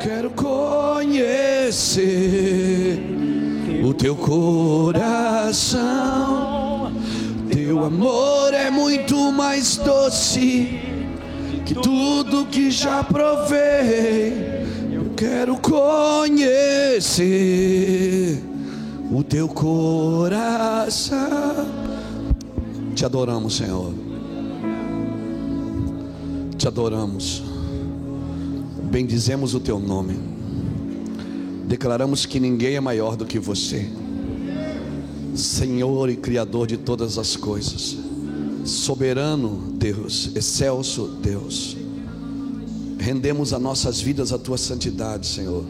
Quero conhecer o teu coração. Teu amor é muito mais doce que tudo que já provei. Eu quero conhecer o teu coração. Te adoramos, Senhor. Te adoramos. Bendizemos o teu nome. Declaramos que ninguém é maior do que você, Senhor e Criador de todas as coisas, soberano Deus, excelso Deus. Rendemos as nossas vidas à tua santidade, Senhor.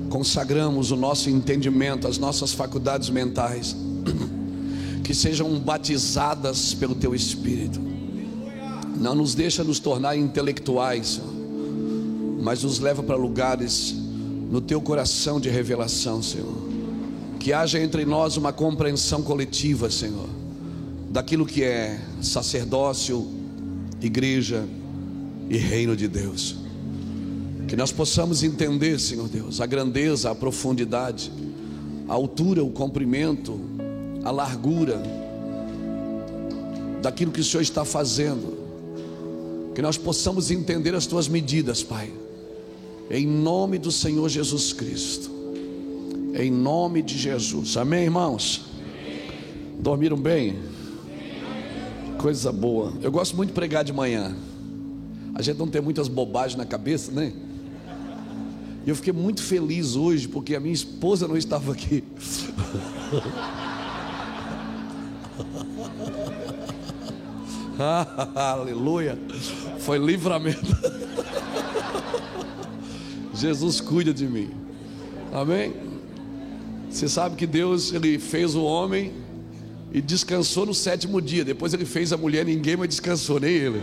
Consagramos o nosso entendimento, as nossas faculdades mentais, que sejam batizadas pelo teu Espírito. Não nos deixa nos tornar intelectuais, Senhor, mas nos leva para lugares no teu coração de revelação, Senhor. Que haja entre nós uma compreensão coletiva, Senhor, daquilo que é sacerdócio, igreja e reino de Deus. Que nós possamos entender, Senhor Deus, a grandeza, a profundidade, a altura, o comprimento, a largura daquilo que o Senhor está fazendo. Que nós possamos entender as tuas medidas, Pai, em nome do Senhor Jesus Cristo, em nome de Jesus. Amém, irmãos? Dormiram bem? Coisa boa. Eu gosto muito de pregar de manhã. A gente não tem muitas bobagens na cabeça, né? E eu fiquei muito feliz hoje porque a minha esposa não estava aqui. Aleluia. Foi livramento. Jesus cuida de mim. Amém? Você sabe que Deus, Ele fez o homem e descansou no 7º dia. Depois Ele fez a mulher, ninguém mais descansou, nem Ele.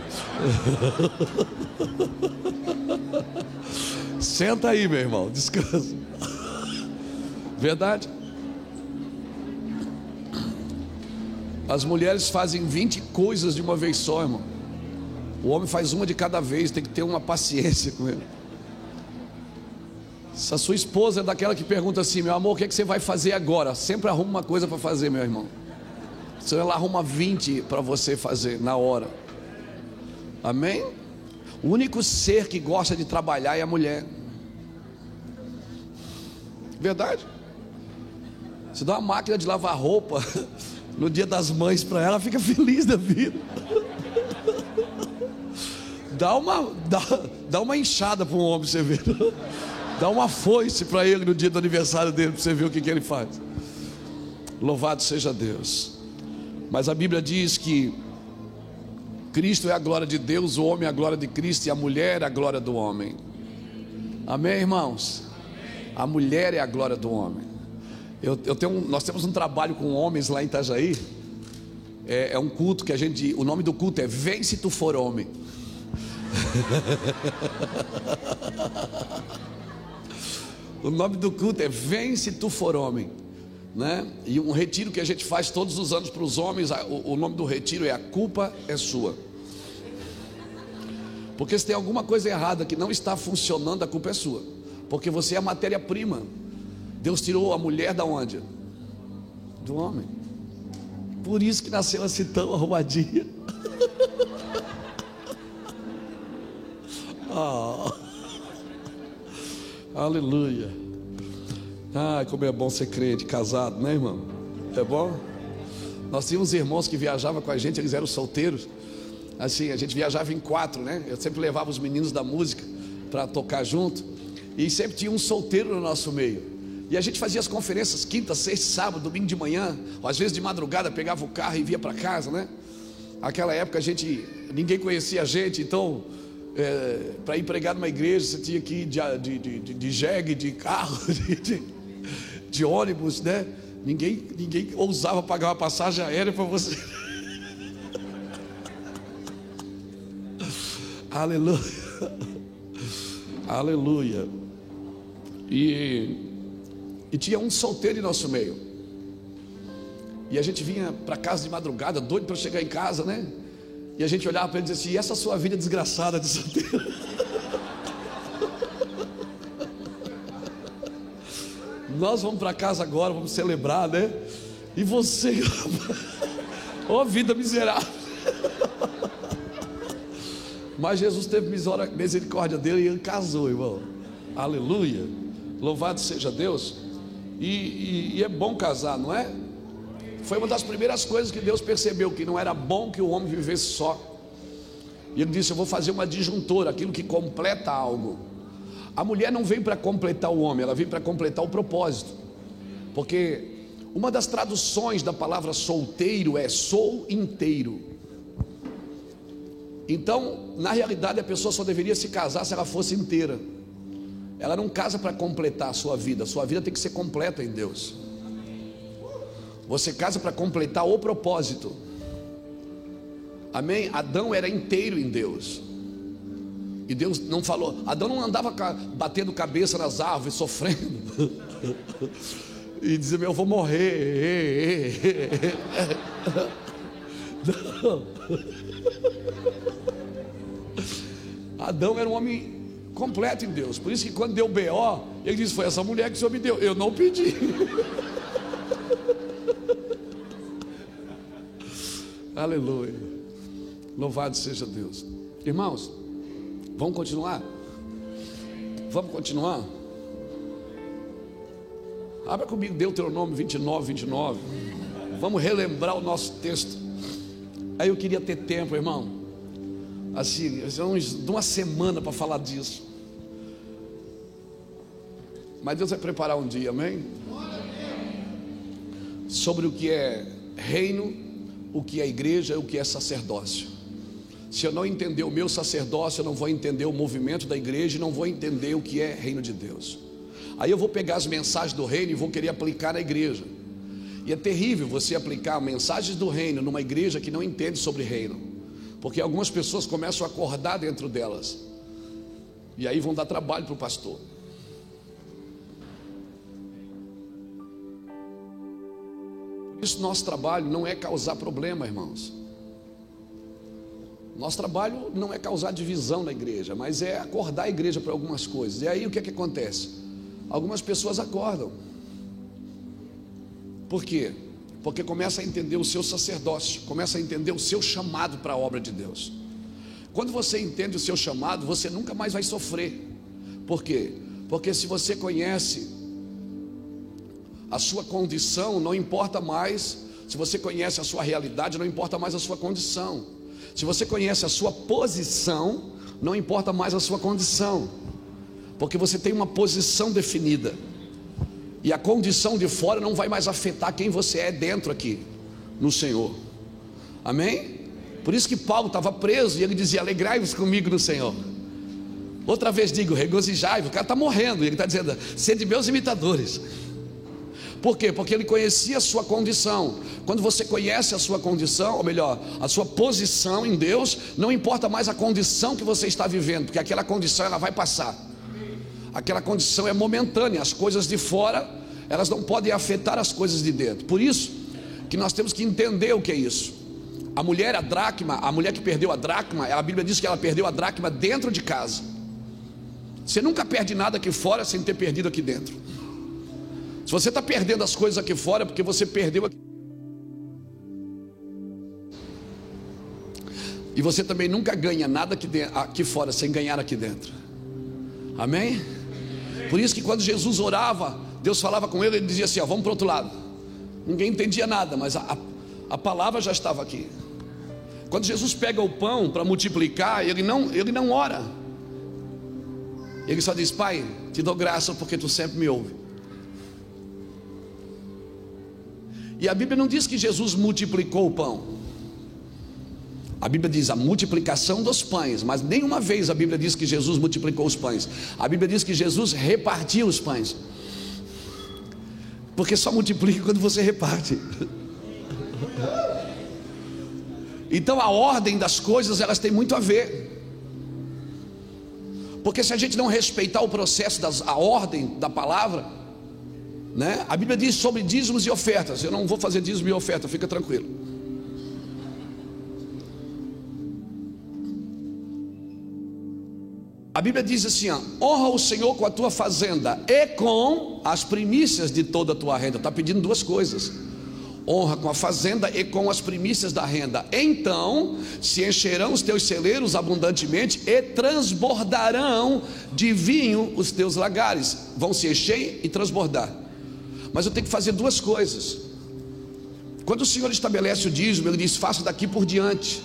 Senta aí, meu irmão, descansa. Verdade? As mulheres fazem 20 coisas de uma vez só, irmão. O homem faz uma de cada vez, tem que ter uma paciência com ele. Se a sua esposa é daquela que pergunta assim: meu amor, o que é que você vai fazer agora? Sempre arruma uma coisa para fazer, meu irmão. Senão ela arruma 20 para você fazer na hora. Amém? O único ser que gosta de trabalhar é a mulher. Verdade? Você dá uma máquina de lavar roupa no dia das mães para ela, fica feliz da vida. Dá uma enxada para um homem, você vê. Dá uma foice para ele no dia do aniversário dele, para você ver o que ele faz. Louvado seja Deus. Mas a Bíblia diz que Cristo é a glória de Deus, o homem é a glória de Cristo e a mulher é a glória do homem. Amém, irmãos? A mulher é a glória do homem. Nós temos um trabalho com homens lá em Itajaí. É um culto que o nome do culto é Vem se tu for homem. O nome do culto é Vem se tu for homem, né? E um retiro que a gente faz todos os anos para os homens, o nome do retiro é A Culpa é Sua. Porque se tem alguma coisa errada que não está funcionando, a culpa é sua. Porque você é a matéria-prima. Deus tirou a mulher da onde? Do homem. Por isso que nasceu assim tão arrumadinha. Oh. Aleluia. Ai, como é bom ser crente, casado, né, irmão? É bom? Nós tínhamos irmãos que viajavam com a gente, eles eram solteiros. Assim, a gente viajava em 4, né? Eu sempre levava os meninos da música para tocar junto. E sempre tinha um solteiro no nosso meio. E a gente fazia as conferências quinta, sexta, sábado, domingo de manhã, ou às vezes de madrugada, pegava o carro e via para casa, né? Naquela época ninguém conhecia a gente, então para ir pregar numa igreja você tinha que ir de jegue, de carro, de ônibus, né? Ninguém ousava pagar uma passagem aérea para você. Aleluia. Aleluia. E tinha um solteiro em nosso meio. E a gente vinha para casa de madrugada, doido para chegar em casa, né? E a gente olhava para ele e dizia assim: e essa sua vida desgraçada de solteiro? Nós vamos para casa agora, vamos celebrar, né? E você, ó vida miserável. Mas Jesus teve misericórdia dele e ele casou, irmão. Aleluia. Louvado seja Deus. E é bom casar, não é? Foi uma das primeiras coisas que Deus percebeu, que não era bom que o homem vivesse só. E ele disse: eu vou fazer uma disjuntora, aquilo que completa algo. A mulher não vem para completar o homem, ela vem para completar o propósito. Porque uma das traduções da palavra solteiro é sou inteiro. Então, na realidade, a pessoa só deveria se casar se ela fosse inteira. Ela não casa para completar a sua vida tem que ser completa em Deus. Você casa para completar o propósito. Amém? Adão era inteiro em Deus. E Deus não falou, Adão não andava batendo cabeça nas árvores, sofrendo e dizendo: eu vou morrer. Não. Adão era um homem completo em Deus. Por isso que quando deu B.O., ele disse: foi essa mulher que o Senhor me deu, eu não pedi. Aleluia. Louvado seja Deus. Irmãos, vamos continuar? Vamos continuar? Abra comigo Deuteronômio 29. Vamos relembrar o nosso texto. Aí eu queria ter tempo, irmão, assim, de uma semana para falar disso. Mas Deus vai preparar um dia, amém? Sobre o que é reino, o que é igreja e o que é sacerdócio. Se eu não entender o meu sacerdócio, eu não vou entender o movimento da igreja e não vou entender o que é reino de Deus. Aí eu vou pegar as mensagens do reino e vou querer aplicar na igreja. E é terrível você aplicar mensagens do reino numa igreja que não entende sobre reino, porque algumas pessoas começam a acordar dentro delas, e aí vão dar trabalho para o pastor. Por isso nosso trabalho não é causar problema, irmãos. Nosso trabalho não é causar divisão na igreja, mas é acordar a igreja para algumas coisas. E aí o que é que acontece? Algumas pessoas acordam. Por quê? Porque começa a entender o seu sacerdócio, começa a entender o seu chamado para a obra de Deus. Quando você entende o seu chamado, você nunca mais vai sofrer. Por quê? Porque se você conhece a sua condição, não importa mais. Se você conhece a sua realidade, não importa mais a sua condição. Se você conhece a sua posição, não importa mais a sua condição, porque você tem uma posição definida. E a condição de fora não vai mais afetar quem você é dentro aqui, no Senhor. Amém? Por isso que Paulo estava preso e ele dizia: alegrai-vos comigo no Senhor. Outra vez digo, regozijai-vos. O cara está morrendo e ele está dizendo: sede meus imitadores. Por quê? Porque ele conhecia a sua condição. Quando você conhece a sua condição, ou melhor, a sua posição em Deus, não importa mais a condição que você está vivendo, porque aquela condição ela vai passar. Aquela condição é momentânea. As coisas de fora, elas não podem afetar as coisas de dentro. Por isso que nós temos que entender o que é isso. A mulher, a dracma, a mulher que perdeu a dracma, a Bíblia diz que ela perdeu a dracma dentro de casa. Você nunca perde nada aqui fora sem ter perdido aqui dentro. Se você está perdendo as coisas aqui fora, é porque você perdeu aqui. E você também nunca ganha nada aqui fora sem ganhar aqui dentro. Amém? Por isso que quando Jesus orava, Deus falava com ele, ele dizia assim: ó, vamos para o outro lado. Ninguém entendia nada, mas a palavra já estava aqui. Quando Jesus pega o pão para multiplicar, ele não ora. Ele só diz: Pai, te dou graça porque tu sempre me ouve. E a Bíblia não diz que Jesus multiplicou o pão. A Bíblia diz a multiplicação dos pães, mas nenhuma vez a Bíblia diz que Jesus multiplicou os pães. A Bíblia diz que Jesus repartiu os pães, porque só multiplica quando você reparte. Então a ordem das coisas, elas têm muito a ver. Porque se a gente não respeitar o processo, a ordem da palavra, né? A Bíblia diz sobre dízimos e ofertas. Eu não vou fazer dízimo e oferta, fica tranquilo. A Bíblia diz assim, ó, honra o Senhor com a tua fazenda e com as primícias de toda a tua renda. Está pedindo duas coisas: honra com a fazenda e com as primícias da renda. Então se encherão os teus celeiros abundantemente e transbordarão de vinho os teus lagares. Vão se encher e transbordar. Mas eu tenho que fazer duas coisas. Quando o Senhor estabelece o dízimo, Ele diz: faça daqui por diante,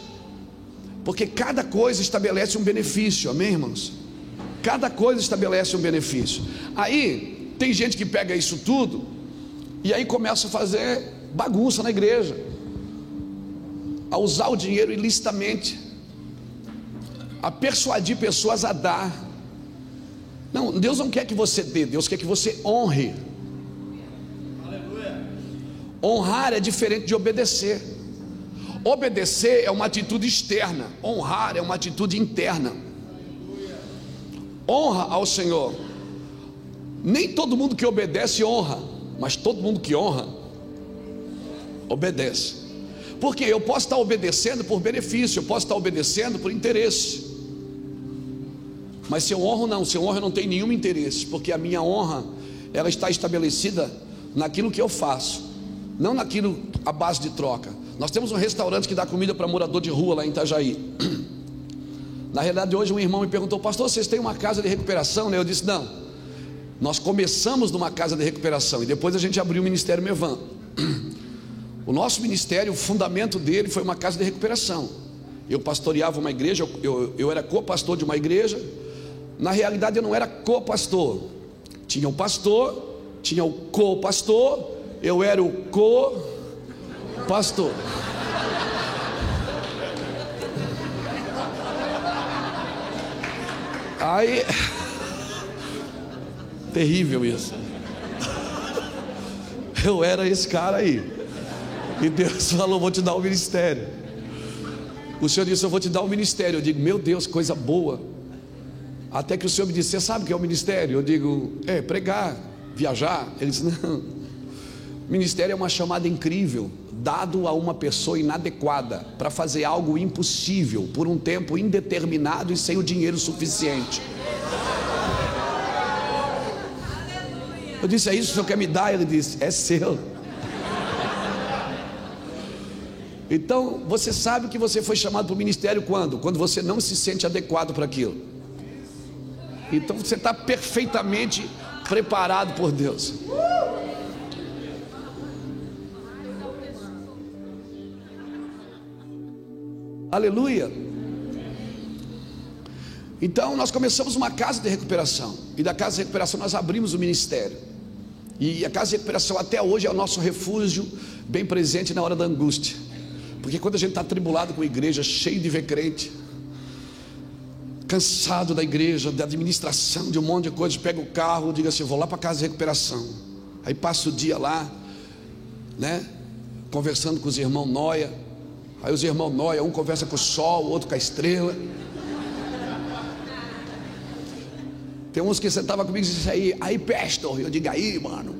porque cada coisa estabelece um benefício. Amém, irmãos? Cada coisa estabelece um benefício. Aí tem gente que pega isso tudo e aí começa a fazer bagunça na igreja, a usar o dinheiro ilicitamente, a persuadir pessoas a dar. Não, Deus não quer que você dê, Deus quer que você honre. Honrar é diferente de obedecer. Obedecer é uma atitude externa, honrar é uma atitude interna. Honra ao Senhor. Nem todo mundo que obedece honra, mas todo mundo que honra obedece. Porque eu posso estar obedecendo por benefício, eu posso estar obedecendo por interesse, mas se eu honro não, se eu honro eu não tenho nenhum interesse, porque a minha honra, ela está estabelecida naquilo que eu faço, não naquilo à base de troca. Nós temos um restaurante que dá comida para morador de rua lá em Itajaí. Na realidade hoje um irmão me perguntou: pastor, vocês têm uma casa de recuperação, né? Eu disse: não, nós começamos numa casa de recuperação e depois a gente abriu o Ministério Mevan. O nosso ministério, o fundamento dele foi uma casa de recuperação. Eu pastoreava uma igreja, eu era co-pastor de uma igreja. Na realidade eu não era co-pastor, tinha o pastor, tinha o co-pastor, eu era o co-pastor. Aí, terrível isso. Eu era esse cara aí, e Deus falou: vou te dar o ministério. O Senhor disse: eu vou te dar o ministério. Eu digo: meu Deus, coisa boa. Até que o Senhor me disse: você sabe o que é o ministério? Eu digo: pregar, viajar. Ele disse: não, ministério é uma chamada incrível, dado a uma pessoa inadequada, para fazer algo impossível, por um tempo indeterminado e sem o dinheiro suficiente. Eu disse: é isso que o Senhor quer me dar? Ele disse: é seu. Então você sabe que você foi chamado para o ministério quando? Quando você não se sente adequado para aquilo. Então você está perfeitamente preparado por Deus. Aleluia. Então nós começamos uma casa de recuperação, e da casa de recuperação nós abrimos o ministério, e a casa de recuperação até hoje é o nosso refúgio bem presente na hora da angústia. Porque quando a gente está atribulado com a igreja, cheio de ver crente, cansado da igreja, da administração, de um monte de coisas, pega o carro, diga assim: vou lá para a casa de recuperação. Aí passa o dia lá, né, conversando com os irmãos Noia. Aí os irmãos Noia, um conversa com o sol, o outro com a estrela. Tem uns que sentavam comigo e diziam: aí pastor. Eu digo: aí mano,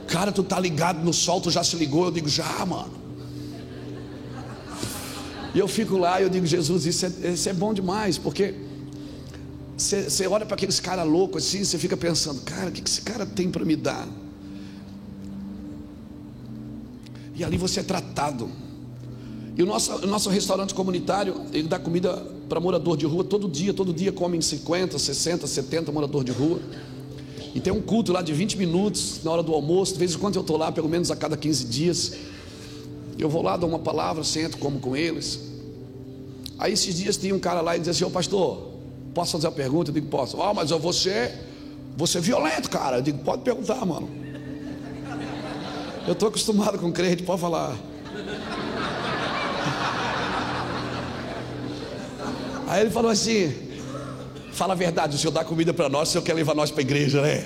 cara, tu tá ligado no sol, tu já se ligou? Eu digo: já mano. E eu fico lá e eu digo: Jesus, isso é bom demais. Porque você olha para aqueles caras loucos assim, você fica pensando: cara, o que esse cara tem para me dar? E ali você é tratado. E o nosso restaurante comunitário, ele dá comida para morador de rua todo dia comem 50, 60, 70 morador de rua. E tem um culto lá de 20 minutos na hora do almoço. De vez em quando eu estou lá, pelo menos a cada 15 dias. Eu vou lá, dou uma palavra, sento, como com eles. Aí esses dias tinha um cara lá e dizia assim: ô pastor, posso fazer uma pergunta? Eu digo: posso. Mas eu vou ser violento, cara. Eu digo: pode perguntar, mano. Eu estou acostumado com crente, pode falar. Aí ele falou assim: fala a verdade, o senhor dá comida para nós, o senhor quer levar nós para a igreja, né?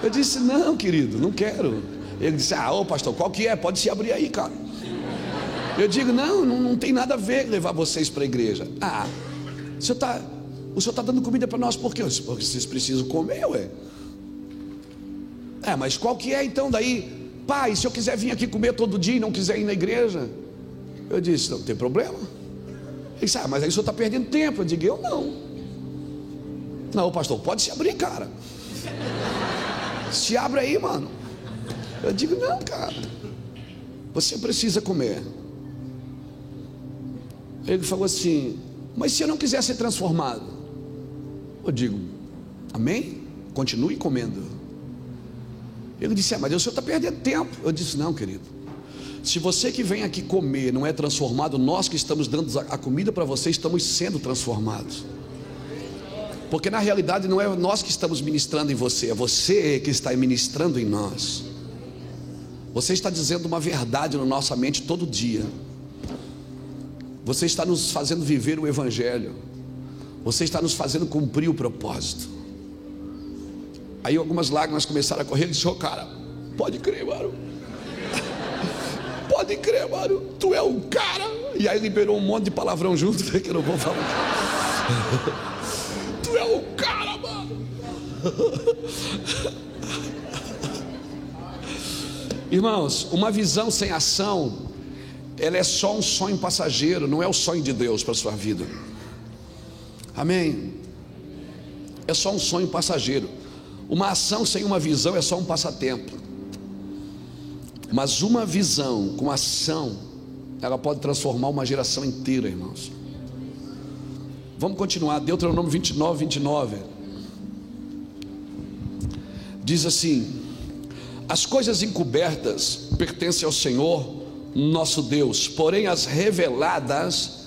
Eu disse: não, querido, não quero. Ele disse: ô pastor, qual que é? Pode se abrir aí, cara. Eu digo: não tem nada a ver levar vocês para a igreja. O senhor está dando comida para nós por quê? Porque vocês precisam comer, ué. Mas qual que é então daí? Pai, se eu quiser vir aqui comer todo dia e não quiser ir na igreja? Eu disse: não tem problema. Ele disse: mas aí o senhor está perdendo tempo. Eu digo: eu não. Não, pastor, pode se abrir, cara. Se abre aí, mano. Eu digo: não, cara, você precisa comer. Ele falou assim: mas se eu não quiser ser transformado? Eu digo: amém? Continue comendo. Ele disse: mas o senhor está perdendo tempo. Eu disse: não, querido, se você que vem aqui comer não é transformado, nós que estamos dando a comida para você estamos sendo transformados. Porque na realidade não é nós que estamos ministrando em você, é você que está ministrando em nós. Você está dizendo uma verdade na nossa mente todo dia. Você está nos fazendo viver o Evangelho. Você está nos fazendo cumprir o propósito. Aí algumas lágrimas começaram a correr. Ele disse: cara, pode crer, mano. Pode crer, mano, tu é um cara. E aí liberou um monte de palavrão junto, que eu não vou falar. Tu é um cara, mano. Irmãos, uma visão sem ação, ela é só um sonho passageiro, não é o sonho de Deus para a sua vida. Amém? É só um sonho passageiro. Uma ação sem uma visão é só um passatempo. Mas uma visão com ação, ela pode transformar uma geração inteira, irmãos. Vamos continuar. Deuteronômio 29. Diz assim: as coisas encobertas pertencem ao Senhor nosso Deus, porém as reveladas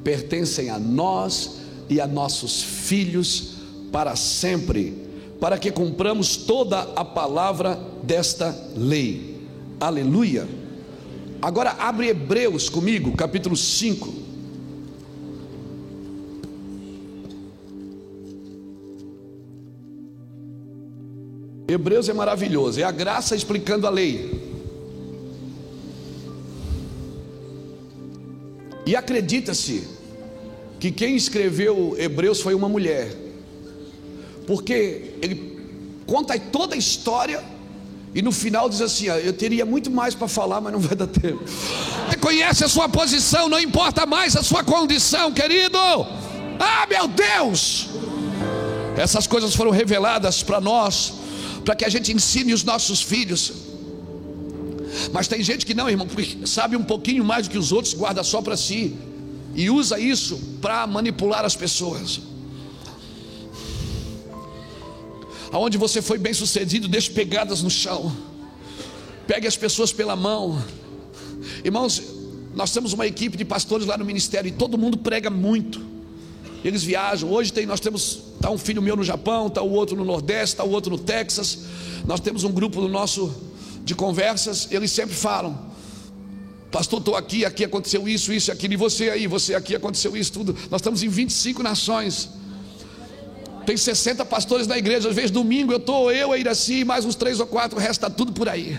pertencem a nós e a nossos filhos para sempre, para que cumpramos toda a palavra desta lei. Aleluia. Agora abre Hebreus comigo, capítulo 5. Hebreus é maravilhoso, é a graça explicando a lei. E acredita-se que quem escreveu Hebreus foi uma mulher, porque ele conta toda a história e no final diz assim: eu teria muito mais para falar, mas não vai dar tempo. Você conhece a sua posição, não importa mais a sua condição, querido. Ah, meu Deus! Essas coisas foram reveladas para nós, para que a gente ensine os nossos filhos. Mas tem gente que não, irmão, porque sabe um pouquinho mais do que os outros, guarda só para si e usa isso para manipular as pessoas. Aonde você foi bem sucedido, deixe pegadas no chão, pegue as pessoas pela mão. Irmãos, nós temos uma equipe de pastores lá no ministério e todo mundo prega muito. Eles viajam. Hoje está um filho meu no Japão, está o outro no Nordeste, está o outro no Texas. Nós temos um grupo no nosso de conversas. Eles sempre falam: pastor, estou aqui aconteceu isso e aquilo, e você aqui aconteceu isso tudo. Nós estamos em 25 nações. Tem 60 pastores na igreja. Às vezes domingo eu, a Iraci, mais uns 3 ou 4, o resto está tudo por aí.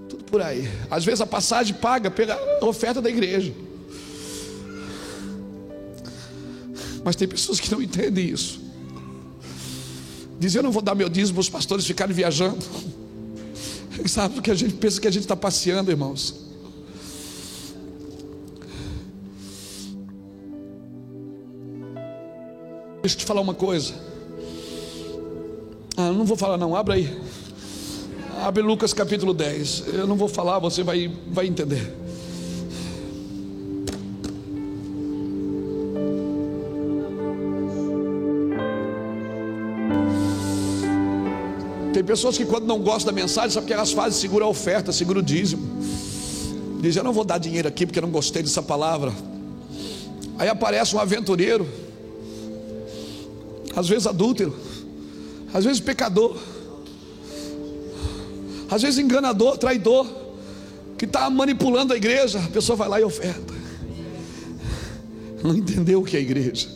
Tudo por aí. Às vezes a passagem paga pela oferta da igreja. Mas tem pessoas que não entendem isso. Dizem: eu não vou dar meu dízimo para os pastores ficarem viajando. Sabe, porque a gente pensa que a gente está passeando, irmãos. Deixa eu te falar uma coisa. Eu não vou falar não, abre aí. Abre Lucas capítulo 10. Eu não vou falar, você vai entender. Tem pessoas que quando não gostam da mensagem, sabe o que elas fazem? Segura a oferta, segura o dízimo. Dizem: eu não vou dar dinheiro aqui porque eu não gostei dessa palavra. Aí aparece um aventureiro, às vezes adúltero, às vezes pecador, às vezes enganador, traidor, que está manipulando a igreja. A pessoa vai lá e oferta. Não entendeu o que é a igreja,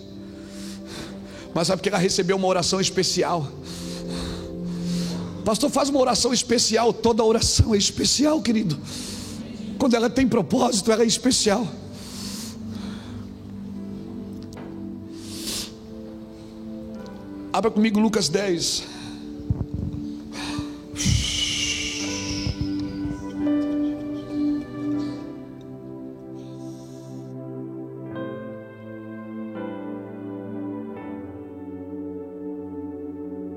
mas sabe porque ela recebeu uma oração especial. Pastor, faz uma oração especial. Toda oração é especial, querido. Quando ela tem propósito, ela é especial. Abra comigo Lucas 10.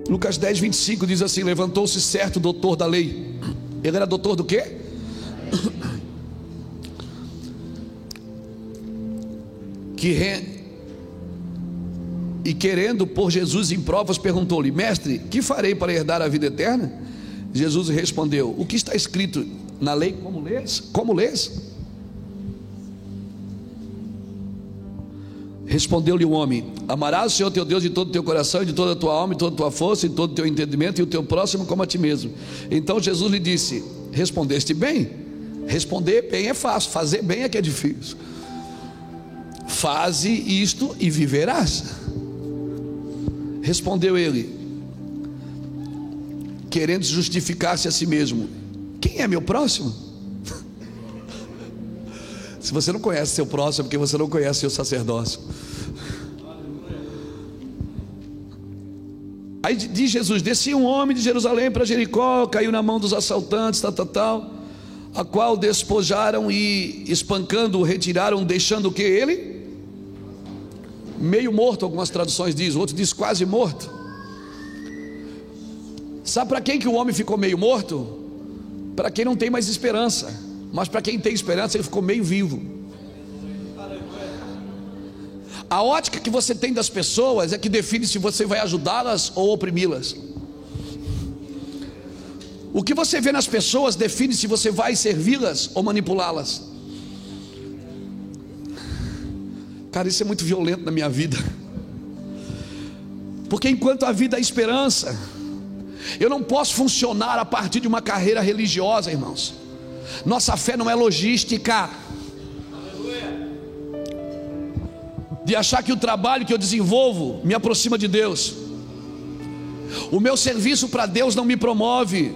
Lucas 10, 25 diz assim: levantou-se certo doutor da lei. Ele era doutor do quê? E querendo pôr Jesus em provas, perguntou-lhe: mestre, que farei para herdar a vida eterna? Jesus respondeu: o que está escrito na lei, como lês? Como lês? Respondeu-lhe o homem: amarás o Senhor teu Deus de todo o teu coração, de toda a tua alma, de toda a tua força, de todo o teu entendimento, e o teu próximo como a ti mesmo. Então Jesus lhe disse: respondeste bem. Responder bem é fácil, fazer bem é que é difícil. Faze isto e viverás. Respondeu ele, querendo justificar-se a si mesmo: quem é meu próximo? Se você não conhece seu próximo, é porque você não conhece seu sacerdócio. Aí diz Jesus: descia um homem de Jerusalém para Jericó, caiu na mão dos assaltantes, a qual despojaram e espancando-o retiraram, deixando o que? Ele meio morto, algumas traduções diz, outro diz quase morto. Sabe para quem que o homem ficou meio morto? Para quem não tem mais esperança. Mas para quem tem esperança, ele ficou meio vivo. A ótica que você tem das pessoas é que define se você vai ajudá-las ou oprimi-las. O que você vê nas pessoas define se você vai servi-las ou manipulá-las. Cara, isso é muito violento na minha vida. Porque enquanto a vida é esperança, eu não posso funcionar a partir de uma carreira religiosa, irmãos. Nossa fé não é logística. De achar que o trabalho que eu desenvolvo me aproxima de Deus. O meu serviço para Deus não me promove.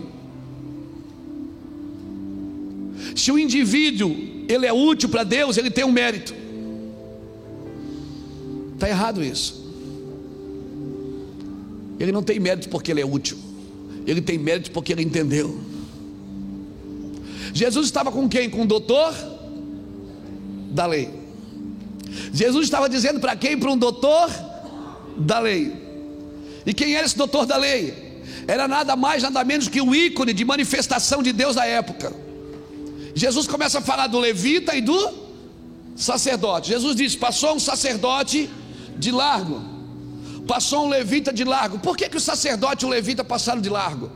Se o indivíduo ele é útil para Deus, ele tem um mérito. Está errado isso. Ele não tem mérito porque ele é útil. Ele tem mérito porque ele entendeu. Jesus estava com quem? Com o doutor da lei. Jesus estava dizendo para quem? Para um doutor da lei. E quem era esse doutor da lei? Era nada mais, nada menos que um ícone de manifestação de Deus da época. Jesus começa a falar do levita e do sacerdote. Jesus diz: passou um sacerdote de largo, passou um levita de largo. Por que o sacerdote e o levita passaram de largo?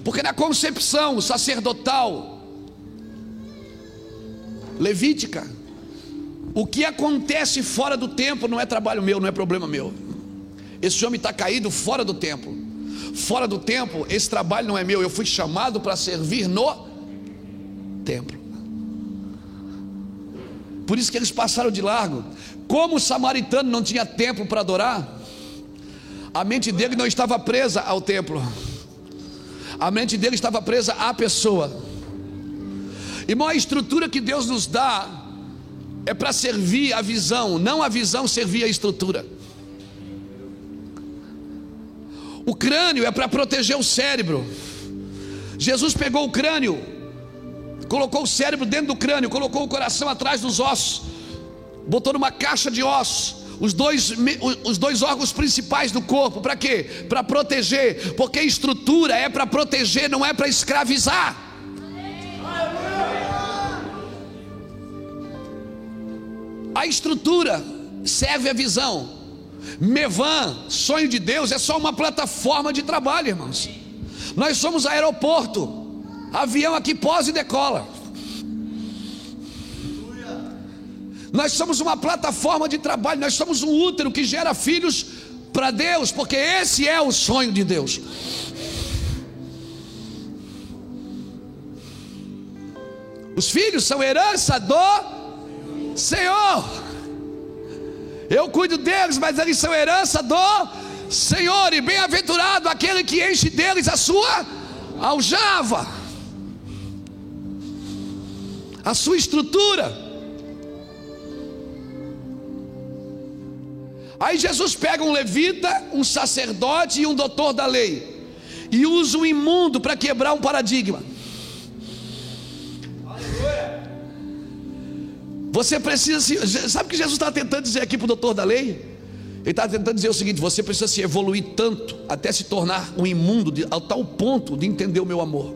Porque na concepção sacerdotal levítica, o que acontece fora do templo não é trabalho meu, não é problema meu. Esse homem está caído fora do templo. Fora do templo, esse trabalho não é meu. Eu fui chamado para servir no templo. Por isso que eles passaram de largo. Como o samaritano não tinha templo para adorar, a mente dele não estava presa ao templo. A mente dele estava presa à pessoa. Irmão, a estrutura que Deus nos dá é para servir a visão, não a visão servir a estrutura. O crânio é para proteger o cérebro. Jesus pegou o crânio, colocou o cérebro dentro do crânio, colocou o coração atrás dos ossos, botou numa caixa de ossos os dois órgãos principais do corpo. Para quê? Para proteger. Porque estrutura é para proteger, não é para escravizar. A estrutura serve a visão. Mevan, sonho de Deus, é só uma plataforma de trabalho, irmãos. Nós somos aeroporto. Avião aqui posa e decola. Nós somos uma plataforma de trabalho. Nós somos um útero que gera filhos para Deus, porque esse é o sonho de Deus. Os filhos são herança do Senhor. Eu cuido deles, mas eles são herança do Senhor. E bem-aventurado aquele que enche deles a sua aljava, a sua estrutura. Aí Jesus pega um levita, um sacerdote e um doutor da lei e usa o imundo para quebrar um paradigma. Você precisa, sabe o que Jesus está tentando dizer aqui para o doutor da lei? Ele está tentando dizer o seguinte: você precisa se evoluir tanto até se tornar um imundo a tal ponto de entender o meu amor.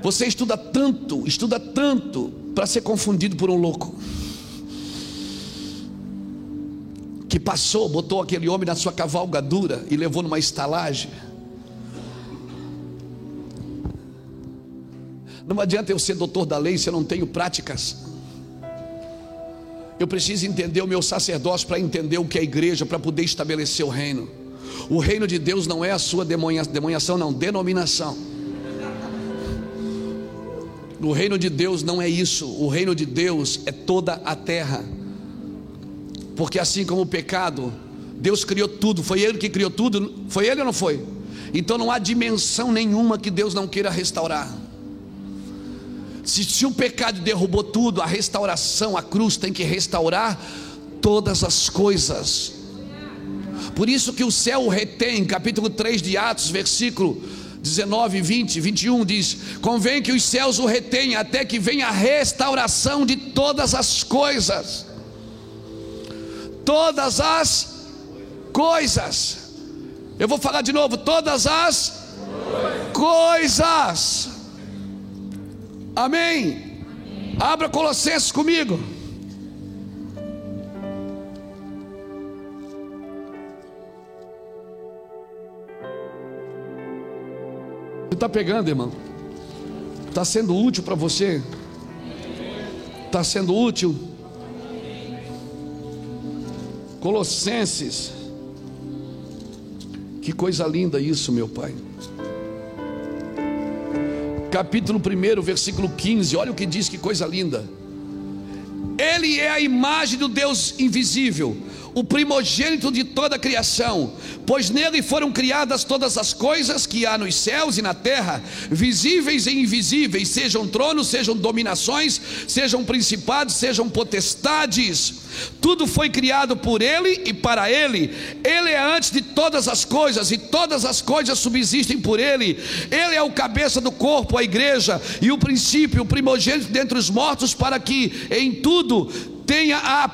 Você estuda tanto para ser confundido por um louco que passou, botou aquele homem na sua cavalgadura e levou numa estalagem. Não adianta eu ser doutor da lei se eu não tenho práticas. Eu preciso entender o meu sacerdócio para entender o que é a igreja, para poder estabelecer o reino. O reino de Deus não é a sua denominação. O reino de Deus não é isso. O reino de Deus é toda a terra. Porque assim como o pecado, Deus criou tudo. Foi Ele que criou tudo. Foi Ele ou não foi? Então não há dimensão nenhuma que Deus não queira restaurar. Se o pecado derrubou tudo, a restauração, a cruz tem que restaurar todas as coisas. Por isso que o céu retém, capítulo 3 de Atos, versículo 19, 20, 21 diz: convém que os céus o retenham até que venha a restauração de todas as coisas. Todas as coisas. Eu vou falar de novo: todas as coisas. Amém? Abra Colossenses comigo. Você está pegando, irmão? Está sendo útil para você? Está sendo útil? Colossenses. Que coisa linda isso, meu Pai. Capítulo 1, versículo 15, olha o que diz, que coisa linda. Ele é a imagem do Deus invisível, o primogênito de toda a criação, pois nele foram criadas todas as coisas que há nos céus e na terra, visíveis e invisíveis, sejam tronos, sejam dominações, sejam principados, sejam potestades. Tudo foi criado por Ele e para Ele. Ele é antes de todas as coisas, e todas as coisas subsistem por Ele. Ele é o cabeça do corpo, a igreja, e o princípio, o primogênito dentre os mortos, para que em tudo tenha a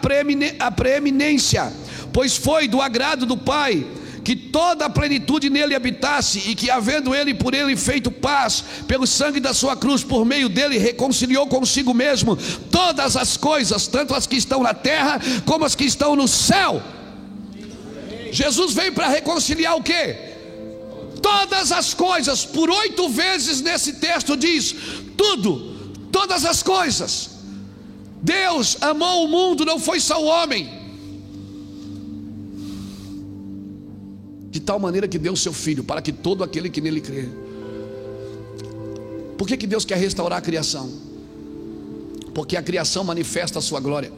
preeminência, pois foi do agrado do Pai que toda a plenitude nele habitasse, e que, havendo ele por ele feito paz pelo sangue da sua cruz, por meio dele reconciliou consigo mesmo todas as coisas, tanto as que estão na terra como as que estão no céu. Jesus veio para reconciliar o quê? Todas as coisas. Por 8 vezes nesse texto diz tudo, todas as coisas. Deus amou o mundo, não foi só o homem, de tal maneira que deu o seu Filho, para que todo aquele que nele crê. Por que Deus quer restaurar a criação? Porque a criação manifesta a sua glória.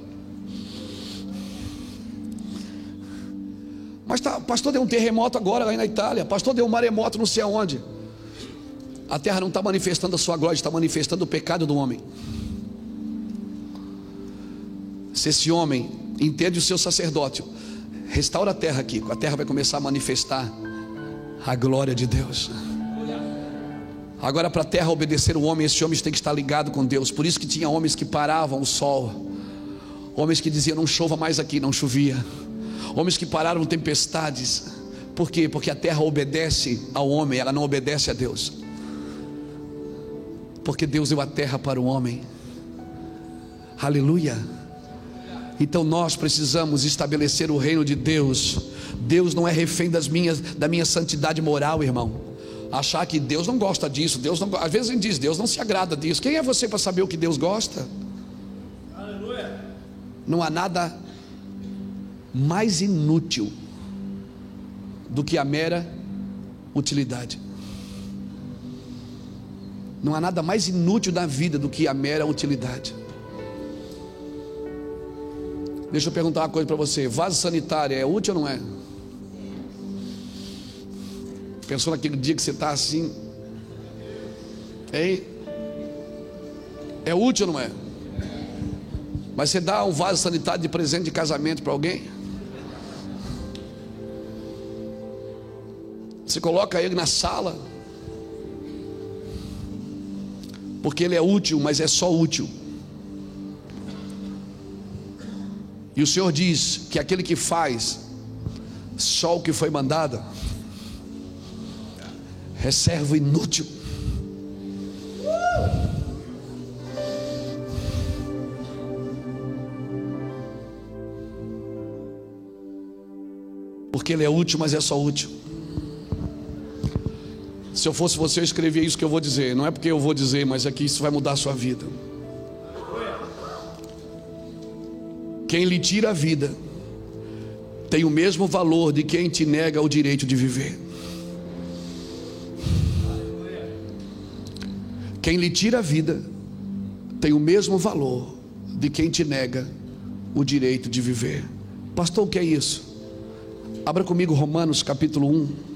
Mas pastor, deu um terremoto agora aí na Itália, pastor, deu um maremoto não sei aonde. A terra não está manifestando a sua glória, está manifestando o pecado do homem. Se esse homem entende o seu sacerdócio, restaura a terra aqui, a terra vai começar a manifestar a glória de Deus. Agora, para a terra obedecer o homem, esse homem tem que estar ligado com Deus. Por isso que tinha homens que paravam o sol, homens que diziam não chova mais aqui, não chovia, homens que pararam tempestades. Por quê? Porque a terra obedece ao homem, ela não obedece a Deus. Porque Deus deu a terra para o homem. Aleluia. Então nós precisamos estabelecer o reino de Deus. Deus não é refém da minha santidade moral, irmão. Achar que Deus não gosta disso, Deus não, às vezes a gente diz, Deus não se agrada disso. Quem é você para saber o que Deus gosta? Aleluia. Não há nada mais inútil do que a mera utilidade. Não há nada mais inútil na vida do que a mera utilidade. Deixa eu perguntar uma coisa para você: vaso sanitário é útil ou não é? Pensou naquele dia que você está assim, hein? É útil ou não é? Mas você dá um vaso sanitário de presente de casamento para alguém? Você coloca ele na sala, porque ele é útil, mas é só útil. E o Senhor diz que aquele que faz só o que foi mandado é servo inútil. Porque ele é útil, mas é só útil. Se eu fosse você, eu escrevia isso que eu vou dizer. Não é porque eu vou dizer, mas é que isso vai mudar a sua vida. Quem lhe tira a vida tem o mesmo valor de quem te nega o direito de viver. Quem lhe tira a vida tem o mesmo valor de quem te nega o direito de viver. Pastor, o que é isso? Abra comigo Romanos capítulo 1.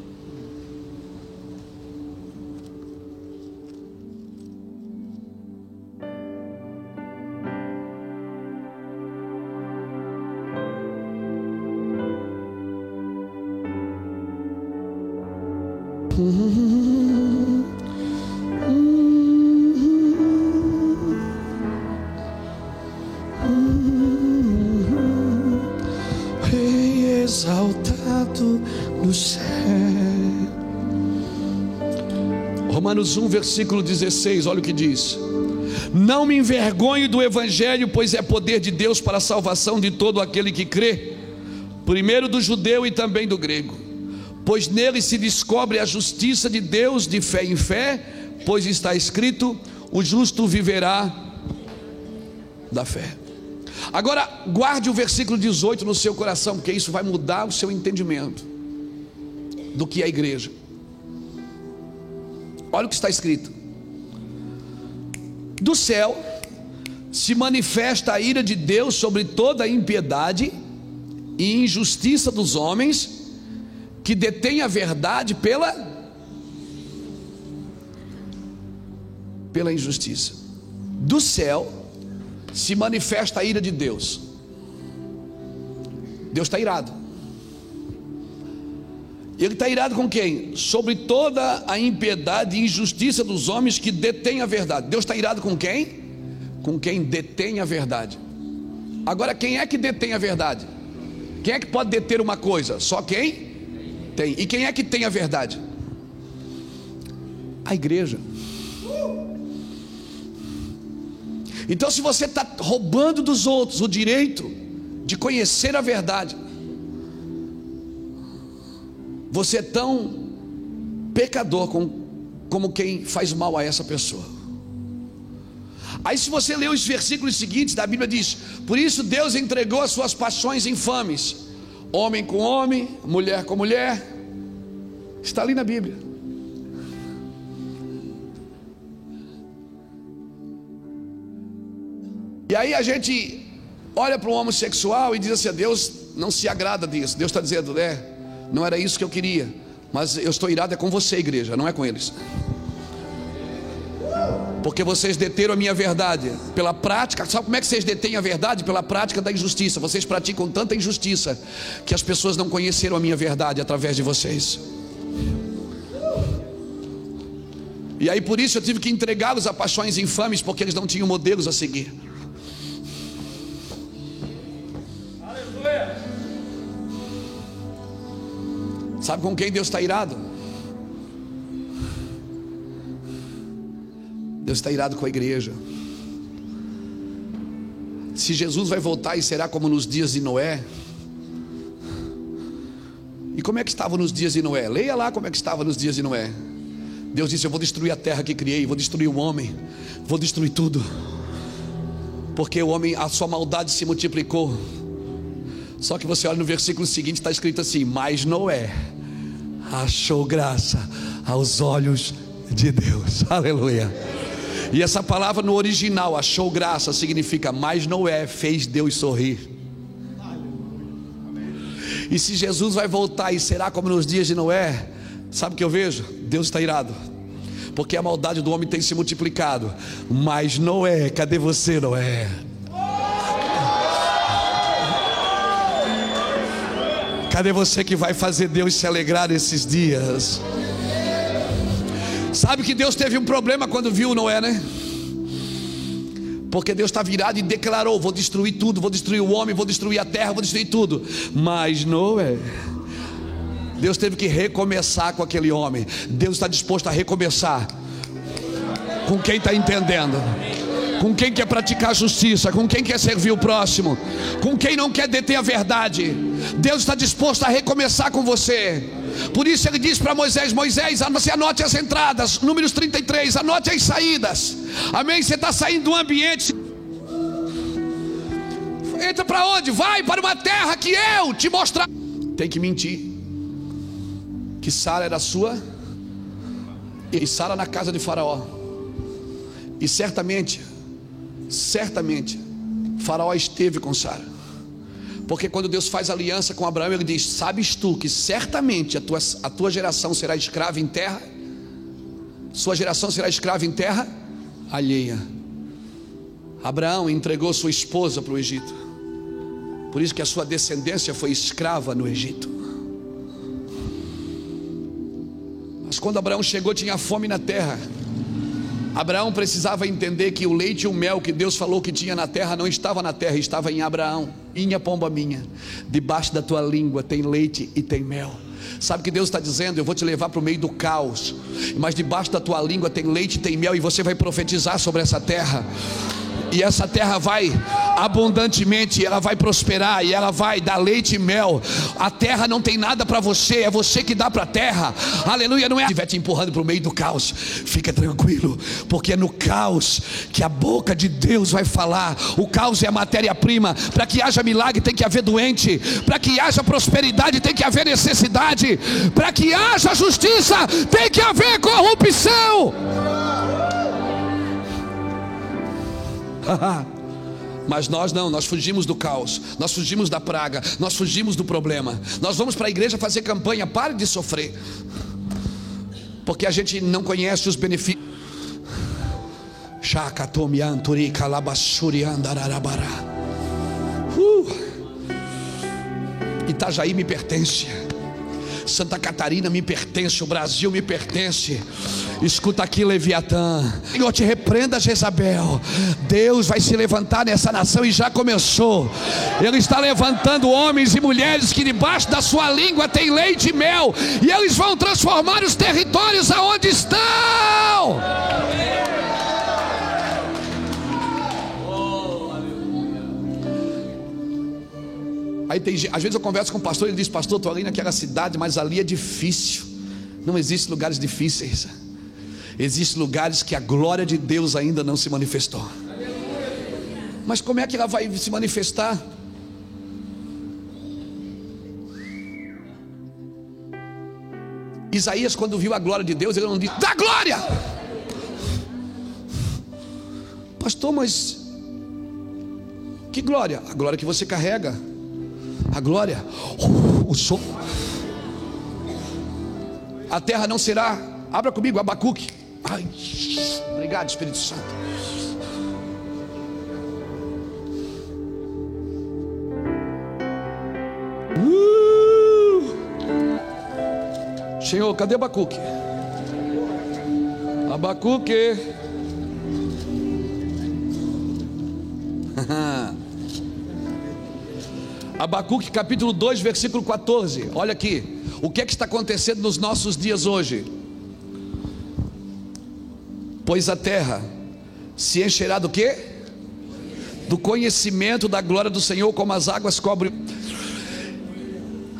Exaltado no céu. Romanos 1, versículo 16, olha o que diz: não me envergonho do evangelho, pois é poder de Deus para a salvação de todo aquele que crê, primeiro do judeu e também do grego, pois nele se descobre a justiça de Deus de fé em fé, pois está escrito: o justo viverá da fé. Agora guarde o versículo 18 no seu coração, porque isso vai mudar o seu entendimento do que é a igreja. Olha o que está escrito: do céu se manifesta a ira de Deus sobre toda a impiedade e injustiça dos homens que detêm a verdade pela injustiça. Do céu se manifesta a ira de Deus. Deus está irado. Ele está irado com quem? Sobre toda a impiedade e injustiça dos homens que detêm a verdade. Deus está irado com quem? Com quem detém a verdade. Agora, quem é que detém a verdade? Quem é que pode deter uma coisa? Só quem tem. E quem é que tem a verdade? A igreja. Então, se você está roubando dos outros o direito de conhecer a verdade, você é tão pecador como quem faz mal a essa pessoa. Aí, se você ler os versículos seguintes da Bíblia, diz: por isso Deus entregou as suas paixões infames, homem com homem, mulher com mulher. Está ali na Bíblia. E aí a gente olha para um homossexual e diz assim: Deus não se agrada disso. Deus está dizendo: não era isso que eu queria, mas eu estou irado com você, igreja, não é com eles. Porque vocês deteram a minha verdade pela prática. Sabe como é que vocês detêm a verdade? Pela prática da injustiça. Vocês praticam tanta injustiça que as pessoas não conheceram a minha verdade através de vocês. E aí por isso eu tive que entregá-los a paixões infames, porque eles não tinham modelos a seguir. Sabe com quem Deus está irado? Deus está irado com a igreja. Se Jesus vai voltar e será como nos dias de Noé. E como é que estava nos dias de Noé? Leia lá como é que estava nos dias de Noé. Deus disse: eu vou destruir a terra que criei, vou destruir o homem, vou destruir tudo, porque o homem, a sua maldade se multiplicou. Só que você olha no versículo seguinte, está escrito assim: mas Noé achou graça aos olhos de Deus. Aleluia. E essa palavra no original, achou graça, significa: mas Noé fez Deus sorrir. E se Jesus vai voltar e será como nos dias de Noé, sabe o que eu vejo? Deus está irado, porque a maldade do homem tem se multiplicado. Mas Noé, cadê você, Noé? Cadê você que vai fazer Deus se alegrar esses dias? Sabe que Deus teve um problema quando viu Noé, né? Porque Deus está virado e declarou: vou destruir tudo, vou destruir o homem, vou destruir a terra, vou destruir tudo. Mas Noé, Deus teve que recomeçar com aquele homem. Deus está disposto a recomeçar com quem está entendendo, com quem quer praticar a justiça, com quem quer servir o próximo, com quem não quer deter a verdade. Deus está disposto a recomeçar com você. Por isso ele disse para Moisés: Moisés, você anote as entradas, Números 33, anote as saídas. Amém? Você está saindo do ambiente, entra para onde? Vai para uma terra que eu te mostrar. Tem que mentir que Sara era sua, e Sara na casa de Faraó. E certamente Faraó esteve com Sara. Porque quando Deus faz aliança com Abraão, ele diz: sabes tu que certamente a tua geração será escrava em terra, sua geração será escrava em terra alheia. Abraão entregou sua esposa para o Egito, por isso que a sua descendência foi escrava no Egito. Mas quando Abraão chegou, tinha fome na terra. Abraão precisava entender que o leite e o mel que Deus falou que tinha na terra não estava na terra, estava em Abraão. Minha pomba minha, debaixo da tua língua tem leite e tem mel. Sabe o que Deus está dizendo? Eu vou te levar para o meio do caos, mas debaixo da tua língua tem leite e tem mel, e você vai profetizar sobre essa terra. E essa terra vai abundantemente, ela vai prosperar, e ela vai dar leite e mel. A terra não tem nada para você, é você que dá para a terra. Aleluia. Não é estiver te empurrando para o meio do caos, fica tranquilo, porque é no caos que a boca de Deus vai falar. O caos é a matéria-prima. Para que haja milagre tem que haver doente, para que haja prosperidade tem que haver necessidade, para que haja justiça tem que haver corrupção. Mas nós não, nós fugimos do caos, nós fugimos da praga, nós fugimos do problema. Nós vamos para a igreja fazer campanha: pare de sofrer, porque a gente não conhece os benefícios. Itajaí me pertence, Santa Catarina me pertence, o Brasil me pertence. Escuta aqui, Leviatã. Senhor, te repreenda, Jezabel. Deus vai se levantar nessa nação, e já começou. Ele está levantando homens e mulheres que debaixo da sua língua tem leite e mel, e eles vão transformar os territórios aonde estão. Aí tem, às vezes eu converso com o pastor, ele diz: pastor, estou ali naquela cidade, mas ali é difícil. Não existem lugares difíceis, existem lugares que a glória de Deus ainda não se manifestou. Mas como é que ela vai se manifestar? Isaías, quando viu a glória de Deus, ele não disse: dá glória! Pastor, mas que glória? A glória que você carrega. A glória, o som. A terra não será. Abra comigo Abacuque. Ai, obrigado, Espírito Santo. Senhor, cadê Abacuque? Abacuque. Abacuque capítulo 2, versículo 14. Olha aqui, o que é que está acontecendo nos nossos dias hoje? Pois a terra se encherá do quê? Do conhecimento da glória do Senhor, como as águas cobrem.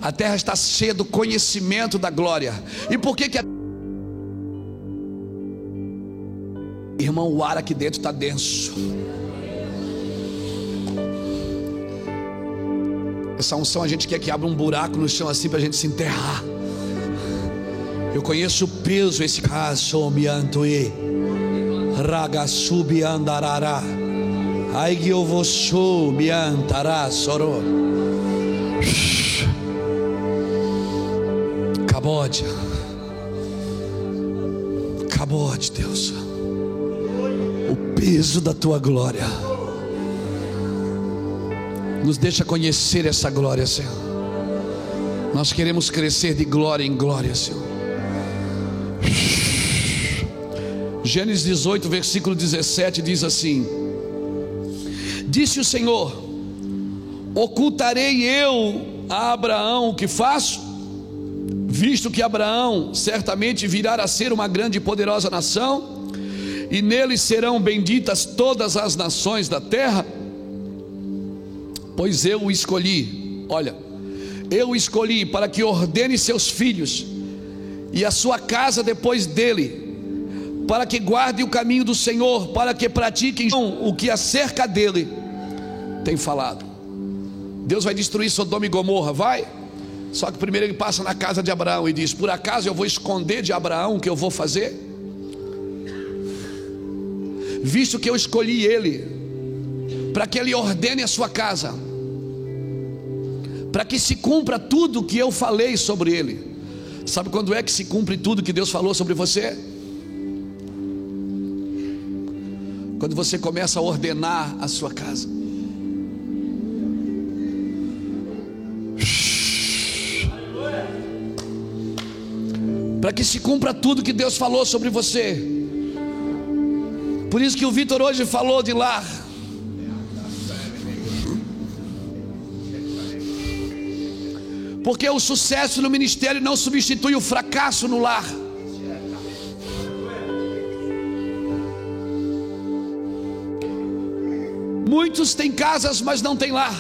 A terra está cheia do conhecimento da glória. E por que irmão, o ar aqui dentro está denso. Essa unção a gente quer que abra um buraco no chão assim para a gente se enterrar. Eu conheço o peso, esse caso me antoi raga subi andarará ai que eu vou sou me antará soro cabode Deus, o peso da tua glória. Nos deixa conhecer essa glória, Senhor. Nós queremos crescer de glória em glória, Senhor. Gênesis 18, versículo 17 diz assim: Disse o Senhor: ocultarei eu a Abraão o que faço, visto que Abraão certamente virá a ser uma grande e poderosa nação, e nele serão benditas todas as nações da terra? Pois eu o escolhi, olha, eu o escolhi para que ordene seus filhos e a sua casa depois dele, para que guarde o caminho do Senhor, para que pratiquem o que acerca dele tem falado. Deus vai destruir Sodoma e Gomorra, vai? Só que primeiro ele passa na casa de Abraão e diz: por acaso eu vou esconder de Abraão o que eu vou fazer? Visto que eu escolhi ele para que ele ordene a sua casa, para que se cumpra tudo o que eu falei sobre ele. Sabe quando é que se cumpre tudo que Deus falou sobre você? Quando você começa a ordenar a sua casa. Para que se cumpra tudo que Deus falou sobre você. Por isso que o Vitor hoje falou de lar. Porque o sucesso no ministério não substitui o fracasso no lar. Muitos têm casas, mas não têm lar.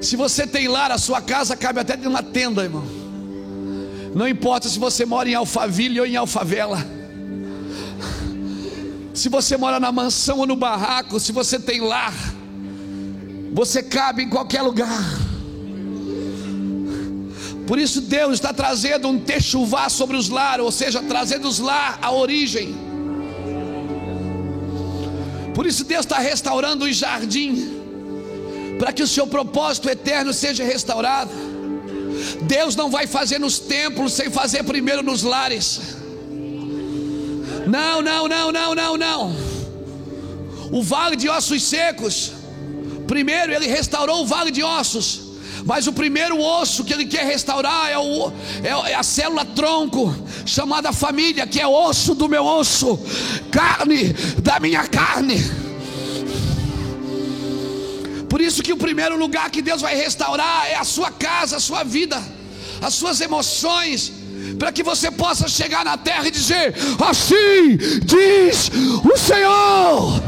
Se você tem lar, a sua casa cabe até de uma tenda, irmão. Não importa se você mora em Alphaville ou em Alfavela, se você mora na mansão ou no barraco, se você tem lar, você cabe em qualquer lugar. Por isso Deus está trazendo um techuvá sobre os lares, ou seja, trazendo os lar à origem. Por isso Deus está restaurando o jardim, para que o seu propósito eterno seja restaurado. Deus não vai fazer nos templos sem fazer primeiro nos lares. Não, não, não, não, não, não. O vale de ossos secos, primeiro ele restaurou o vale de ossos, mas o primeiro osso que ele quer restaurar é a célula tronco, chamada família, que é osso do meu osso, carne da minha carne. Por isso que o primeiro lugar que Deus vai restaurar é a sua casa, a sua vida, as suas emoções, para que você possa chegar na terra e dizer: assim diz o Senhor.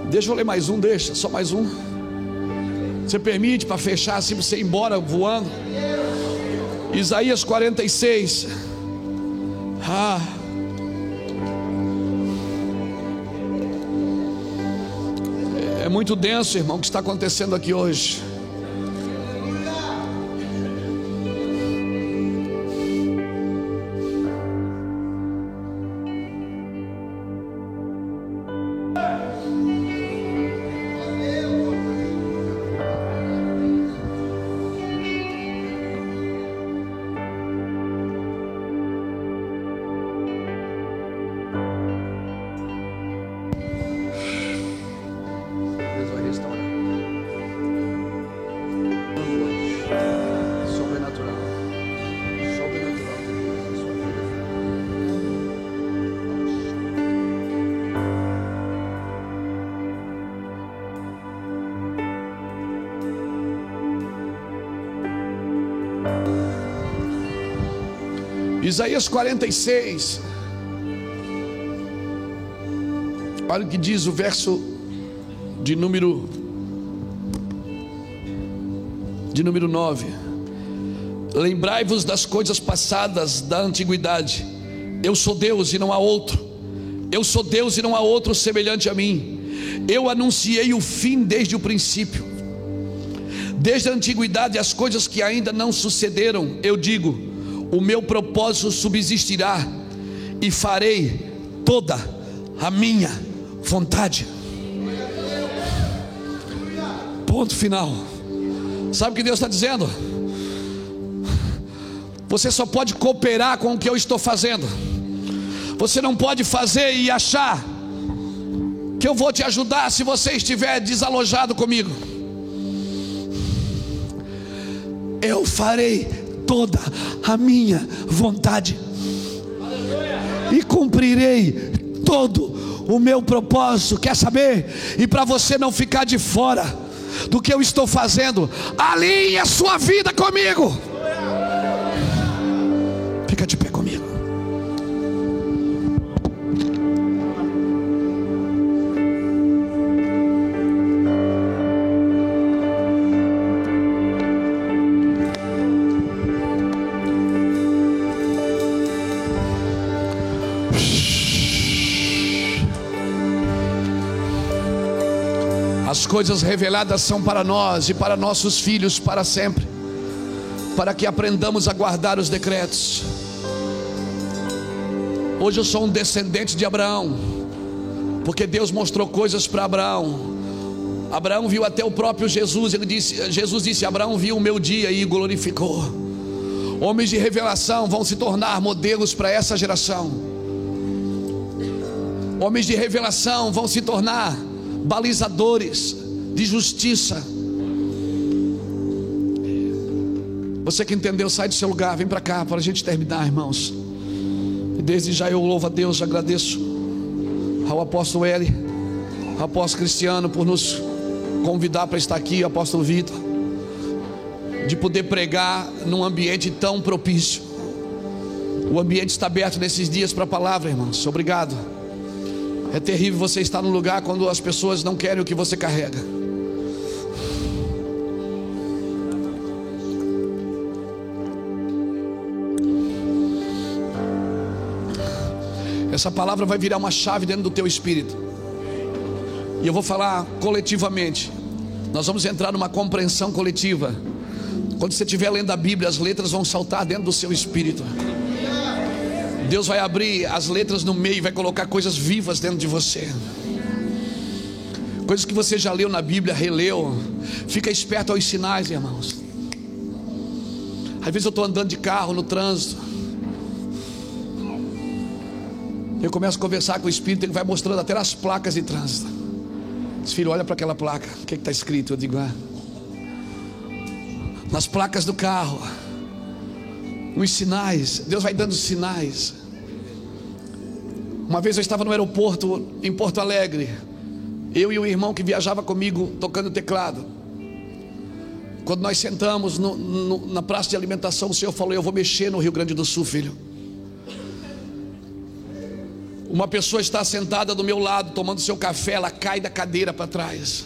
Deixa eu ler mais um, deixa, só mais um. Você permite para fechar assim, para você ir embora voando? Isaías 46. É muito denso, irmão, o que está acontecendo aqui hoje. Isaías 46. Olha o que diz o verso de número 9. Lembrai-vos das coisas passadas da antiguidade. Eu sou Deus e não há outro. Eu sou Deus e não há outro semelhante a mim. Eu anunciei o fim desde o princípio. Desde a antiguidade, as coisas que ainda não sucederam, eu digo: o meu propósito subsistirá e farei toda a minha vontade. Ponto final. Sabe o que Deus está dizendo? Você só pode cooperar com o que eu estou fazendo. Você não pode fazer e achar que eu vou te ajudar se você estiver desalojado comigo. Eu farei toda a minha vontade e cumprirei todo o meu propósito. Quer saber? E para você não ficar de fora do que eu estou fazendo, alinhe a sua vida comigo. Fica de pé comigo. As coisas reveladas são para nós e para nossos filhos para sempre, para que aprendamos a guardar os decretos. Hoje eu sou um descendente de Abraão, porque Deus mostrou coisas para Abraão. Abraão viu até o próprio Jesus. Jesus disse: Abraão viu o meu dia e glorificou. Homens de revelação vão se tornar modelos para essa geração. Homens de revelação vão se tornar balizadores de justiça. Você que entendeu, sai do seu lugar, vem para cá para a gente terminar, irmãos. E desde já eu louvo a Deus, agradeço ao apóstolo Eli, ao apóstolo Cristiano por nos convidar para estar aqui, ao apóstolo Vitor, de poder pregar num ambiente tão propício. O ambiente está aberto nesses dias para a palavra, irmãos. Obrigado. É terrível você estar num lugar quando as pessoas não querem o que você carrega. Essa palavra vai virar uma chave dentro do teu espírito. E eu vou falar coletivamente. Nós vamos entrar numa compreensão coletiva. Quando você estiver lendo a Bíblia, as letras vão saltar dentro do seu espírito. Deus vai abrir as letras no meio e vai colocar coisas vivas dentro de você. Coisas que você já leu na Bíblia, releu. Fica esperto aos sinais, irmãos. Às vezes eu estou andando de carro no trânsito, eu começo a conversar com o Espírito, ele vai mostrando até as placas de trânsito. Diz: filho, olha para aquela placa, o que está escrito? Eu digo: nas placas do carro, os sinais. Deus vai dando sinais. Uma vez eu estava no aeroporto em Porto Alegre, eu e o irmão que viajava comigo tocando teclado. Quando nós sentamos na praça de alimentação, o Senhor falou: eu vou mexer no Rio Grande do Sul, filho. Uma pessoa está sentada do meu lado tomando seu café, ela cai da cadeira para trás.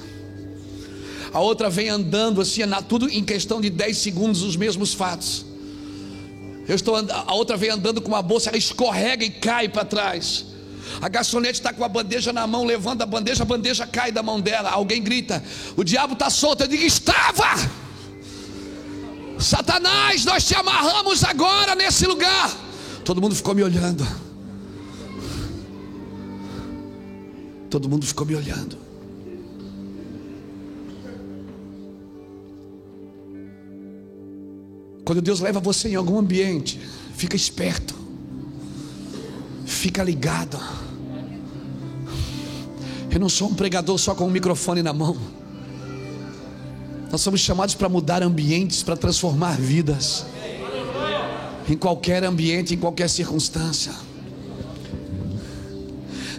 A outra vem andando assim, tudo em questão de 10 segundos, os mesmos fatos. A outra vem andando com uma bolsa, ela escorrega e cai para trás. A garçonete está com a bandeja na mão, levanta a bandeja cai da mão dela. Alguém grita: o diabo está solto. Eu digo: estava! Satanás, nós te amarramos agora nesse lugar. Todo mundo ficou me olhando. Todo mundo ficou me olhando. Quando Deus leva você em algum ambiente, fica esperto, fica ligado. Eu não sou um pregador só com um microfone na mão. Nós somos chamados para mudar ambientes, para transformar vidas, em qualquer ambiente, em qualquer circunstância.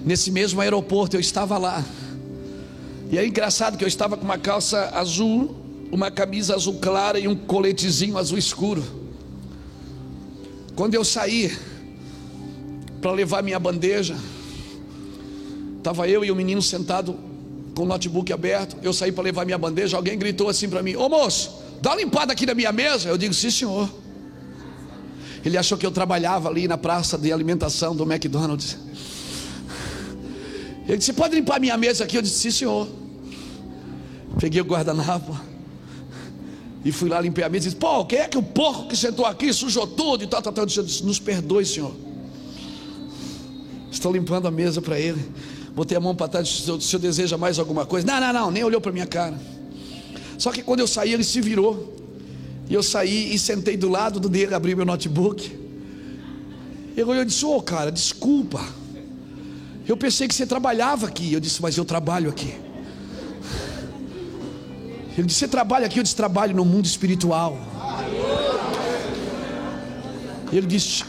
Nesse mesmo aeroporto eu estava lá, e é engraçado que eu estava com uma calça azul, uma camisa azul clara e um coletezinho azul escuro. Quando eu saí para levar minha bandeja, estava eu e o menino sentado com o notebook aberto. Eu saí para levar minha bandeja, alguém gritou assim para mim: ô moço, dá uma limpada aqui na minha mesa. Eu digo: sim, senhor. Ele achou que eu trabalhava ali na praça de alimentação do McDonald's. Ele disse: pode limpar minha mesa aqui? Eu disse: sim, senhor. Peguei o guardanapo e fui lá, limpei a mesa e disse: pô, quem é que o porco que sentou aqui sujou tudo e tal. Eu disse: nos perdoe, senhor. Estou limpando a mesa para ele. Botei a mão para trás: o senhor deseja mais alguma coisa? Não, nem olhou para minha cara. Só que quando eu saí, ele se virou. E eu saí e sentei do lado dele, abri meu notebook. Ele olhou e disse: ô cara, desculpa, eu pensei que você trabalhava aqui. Eu disse: mas eu trabalho aqui. Ele disse: você trabalha aqui? Eu disse: trabalho no mundo espiritual. Ele disse: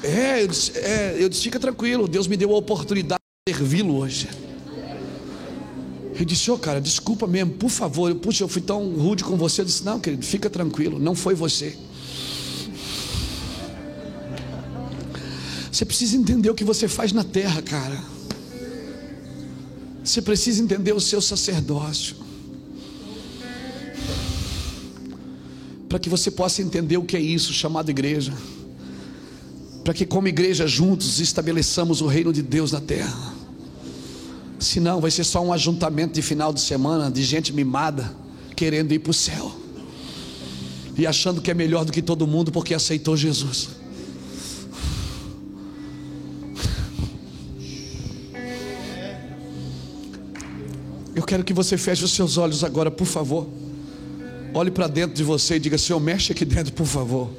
eu disse: fica tranquilo, Deus me deu a oportunidade de servi-lo hoje. Ele disse: ô cara, desculpa mesmo, por favor, puxa, eu fui tão rude com você. Eu disse: não, querido, fica tranquilo, não foi você. Você precisa entender o que você faz na terra, cara. Você precisa entender o seu sacerdócio, para que você possa entender o que é isso chamado igreja, para que como igreja juntos estabeleçamos o reino de Deus na terra. Senão vai ser só um ajuntamento de final de semana de gente mimada, querendo ir para o céu e achando que é melhor do que todo mundo porque aceitou Jesus. Eu quero que você feche os seus olhos agora, por favor. Olhe para dentro de você e diga: Senhor, mexe aqui dentro, por favor.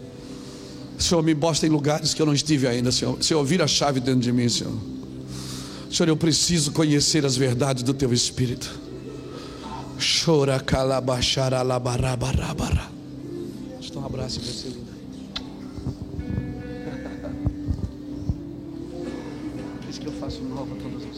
Senhor, me mostra em lugares que eu não estive ainda, Senhor. Senhor, vira a chave dentro de mim, Senhor. Senhor, eu preciso conhecer as verdades do Teu Espírito. Chora calabachara labarabarabara. Deixa eu dar um abraço em você, linda. Diz que eu faço nova todas as